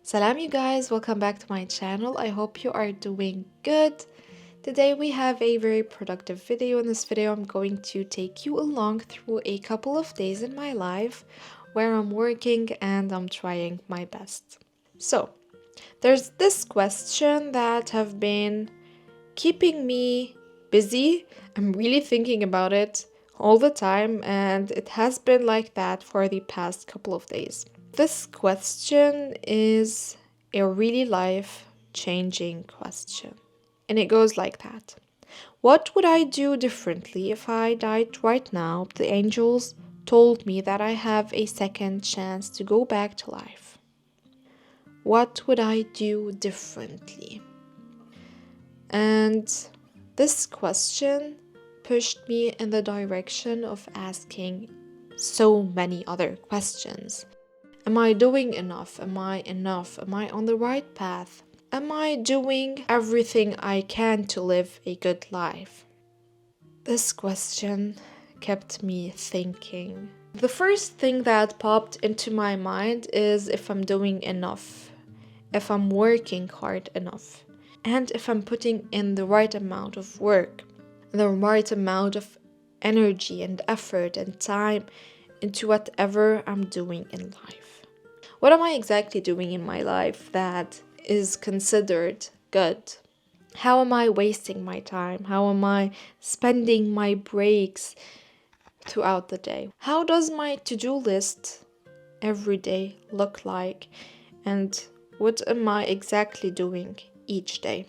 Salam you guys, welcome back to my channel. I hope you are doing good. Today we have a very productive video. In this video I'm going to take you along through a couple of days in my life where I'm working and I'm trying my best. So, there's this question that have been keeping me busy. I'm really thinking about it all the time and it has been like that for the past couple of days. This question is a really life-changing question. And it goes like that. What would I do differently if I died right now? The angels told me that I have a second chance to go back to life. What would I do differently? And this question pushed me in the direction of asking so many other questions. Am I doing enough? Am I enough? Am I on the right path? Am I doing everything I can to live a good life? This question kept me thinking. The first thing that popped into my mind is if I'm doing enough, if I'm working hard enough, and if I'm putting in the right amount of work, the right amount of energy and effort and time into whatever I'm doing in life. What am I exactly doing in my life that is considered good? How am I wasting my time? How am I spending my breaks throughout the day? How does my to-do list every day look like? And what am I exactly doing each day?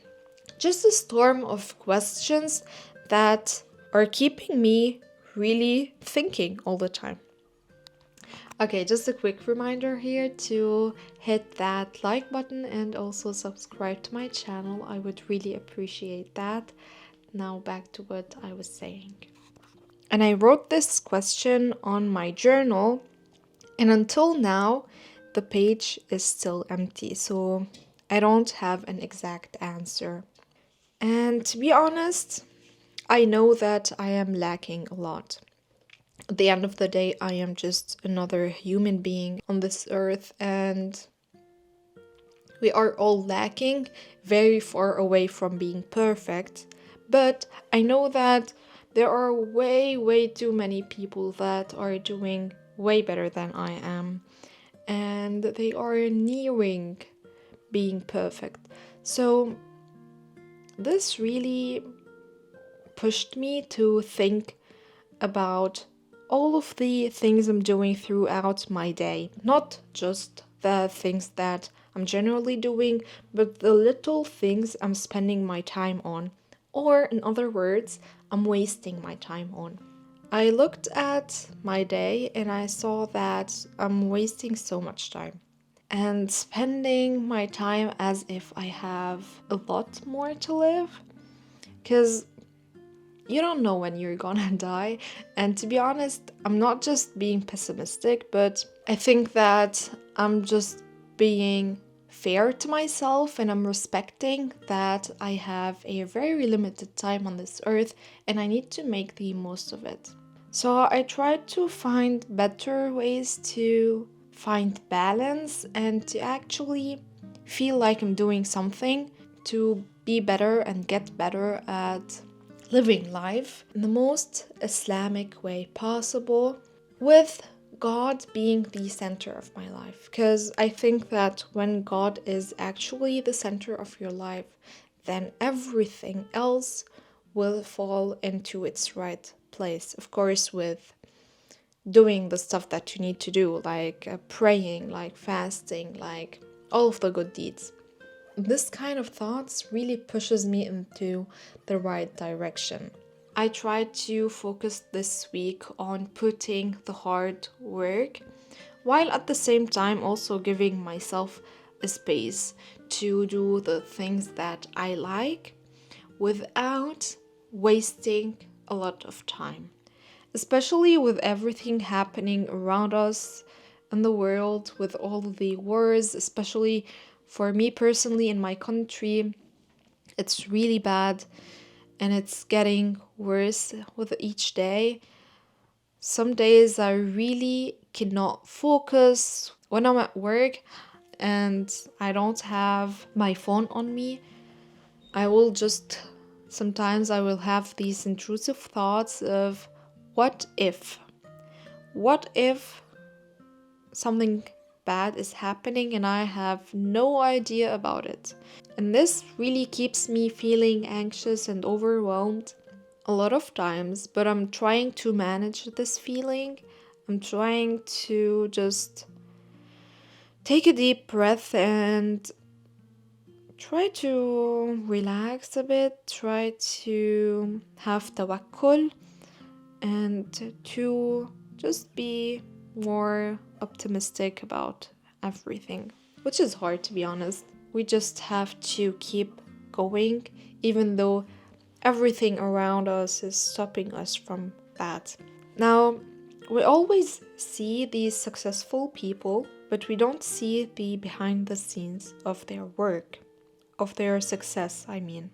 Just a storm of questions that are keeping me really thinking all the time. Okay, just a quick reminder here to hit that like button and also subscribe to my channel. I would really appreciate that. Now back to what I was saying. And I wrote this question on my journal, and until now, the page is still empty, so I don't have an exact answer. And to be honest, I know that I am lacking a lot. At the end of the day, I am just another human being on this earth, and we are all lacking, very far away from being perfect. But I know that there are way too many people that are doing way better than I am, and they are nearing being perfect. So this really pushed me to think about all of the things I'm doing throughout my day. Not just the things that I'm generally doing, but the little things I'm spending my time on. Or, in other words, I'm wasting my time on. I looked at my day and I saw that I'm wasting so much time and spending my time as if I have a lot more to live. Because you don't know when you're gonna die, and to be honest, I'm not just being pessimistic, but I think that I'm just being fair to myself and I'm respecting that I have a very limited time on this earth and I need to make the most of it. So I tried to find better ways to find balance and to actually feel like I'm doing something to be better and get better at living life in the most Islamic way possible, with God being the center of my life. Because I think that when God is actually the center of your life, then everything else will fall into its right place. Of course, with doing the stuff that you need to do, like praying, like fasting, like all of the good deeds. This kind of thoughts really pushes me into the right direction. I tried to focus this week on putting the hard work, while at the same time also giving myself a space to do the things that I like without wasting a lot of time. Especially with everything happening around us in the world, with all the wars, especially for me personally in my country, it's really bad and it's getting worse with each day. Some days I really cannot focus. When I'm at work, and I don't have my phone on me, I will just sometimes I will have these intrusive thoughts of what if? What if something bad is happening and I have no idea about it? And this really keeps me feeling anxious and overwhelmed a lot of times, but I'm trying to manage this feeling. I'm trying to just take a deep breath and try to relax a bit, try to have tawakkul, and to just be more optimistic about everything, which is hard to be honest. We just have to keep going, even though everything around us is stopping us from that. Now, we always see these successful people, but we don't see the behind the scenes of their work, of their success, I mean.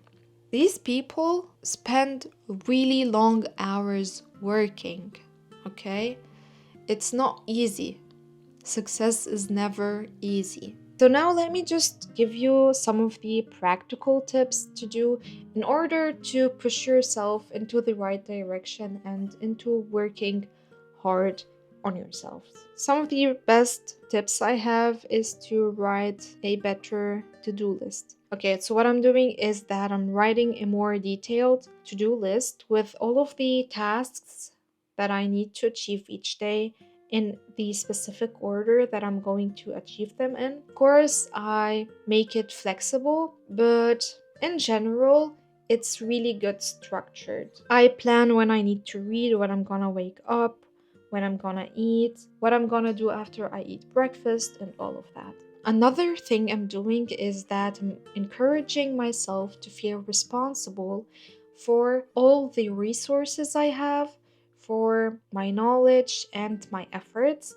These people spend really long hours working, okay? It's not easy. Success is never easy. So now let me just give you some of the practical tips to do in order to push yourself into the right direction and into working hard on yourself. Some of the best tips I have is to write a better to-do list. Okay, so what I'm doing is that I'm writing a more detailed to-do list with all of the tasks that I need to achieve each day in the specific order that I'm going to achieve them in. Of course, I make it flexible, but in general, it's really good structured. I plan when I need to read, when I'm gonna wake up, when I'm gonna eat, what I'm gonna do after I eat breakfast, and all of that. Another thing I'm doing is that I'm encouraging myself to feel responsible for all the resources I have, for my knowledge and my efforts,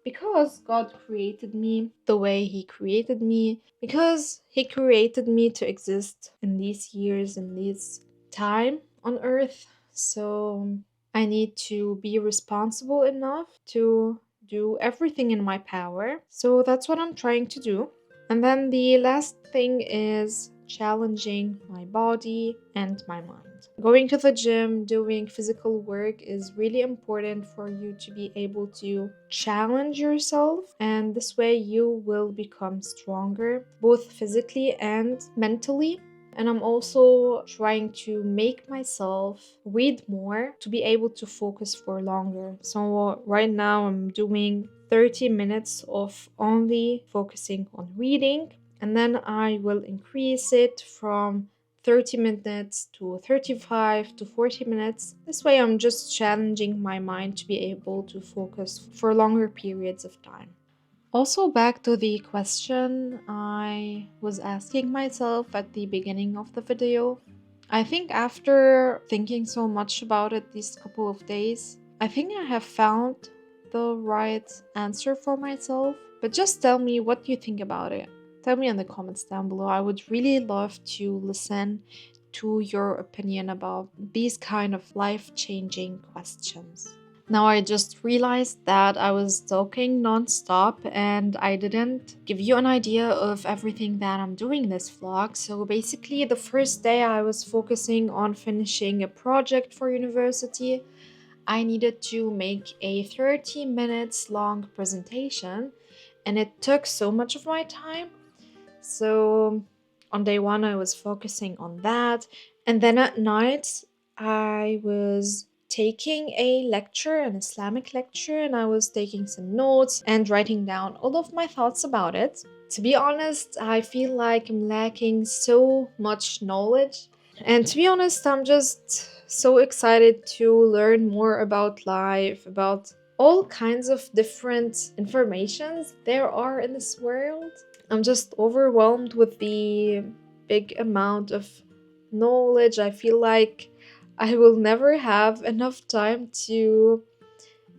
because God created me the way He created me, because He created me to exist in these years, in this time on earth. So I need to be responsible enough to do everything in my power. So that's what I'm trying to do. And then the last thing is challenging my body and my mind. Going to the gym, doing physical work is really important for you to be able to challenge yourself, and this way you will become stronger both physically and mentally. And I'm also trying to make myself read more to be able to focus for longer. So right now I'm doing 30 minutes of only focusing on reading, and then I will increase it from 30 minutes to 35 to 40 minutes. This way I'm just challenging my mind to be able to focus for longer periods of time. Also, back to the question I was asking myself at the beginning of the video. I think after thinking so much about it these couple of days, I think I have found the right answer for myself. But just tell me what you think about it. Tell me in the comments down below. I would really love to listen to your opinion about these kind of life-changing questions. Now I just realized that I was talking non-stop and I didn't give you an idea of everything that I'm doing this vlog. So basically the first day I was focusing on finishing a project for university. I needed to make a 30 minutes long presentation and it took so much of my time. So on day one I was focusing on that, and then at night I was taking a lecture, an Islamic lecture, and I was taking some notes and writing down all of my thoughts about it. To be honest, I feel like I'm lacking so much knowledge. And to be honest, I'm just so excited to learn more about life, about all kinds of different informations there are in this world. I'm just overwhelmed with the big amount of knowledge. I feel like I will never have enough time to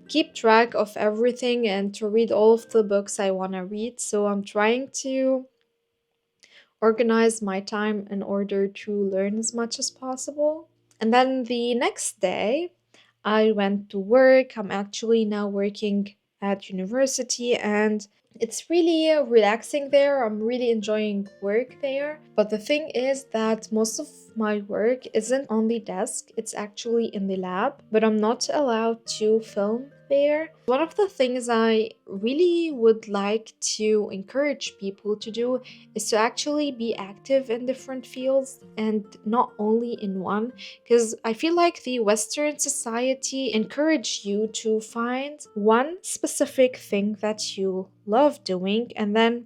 keep track of everything and to read all of the books I want to read. So I'm trying to organize my time in order to learn as much as possible. And then the next day, I went to work. I'm actually now working at university, and It's really relaxing there. I'm really enjoying work there. But the thing is that most of my work isn't on the desk, it's actually in the lab, but I'm not allowed to film there. One of the things I really would like to encourage people to do is to actually be active in different fields and not only in one, because I feel like the Western society encourage you to find one specific thing that you love doing and then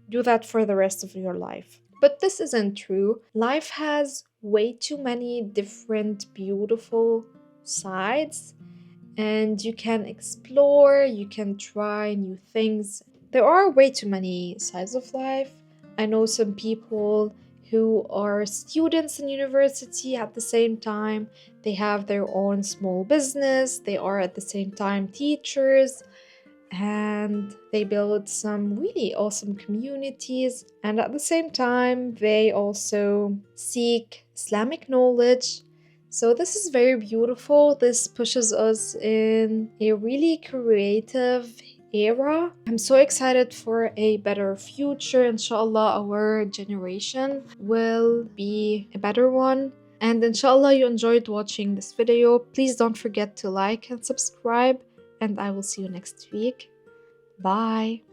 do that for the rest of your life. But this isn't true. Life has way too many different beautiful sides, and you can explore, you can try new things. There are way too many sides of life. I know some people who are students in university at the same time. They have their own small business, they are at the same time teachers, and they build some really awesome communities. And at the same time, they also seek Islamic knowledge. So, this is very beautiful. This pushes us in a really creative era. I'm so excited for a better future. Inshallah, our generation will be a better one. And inshallah, you enjoyed watching this video. Please don't forget to like and subscribe, and I will see you next week. Bye.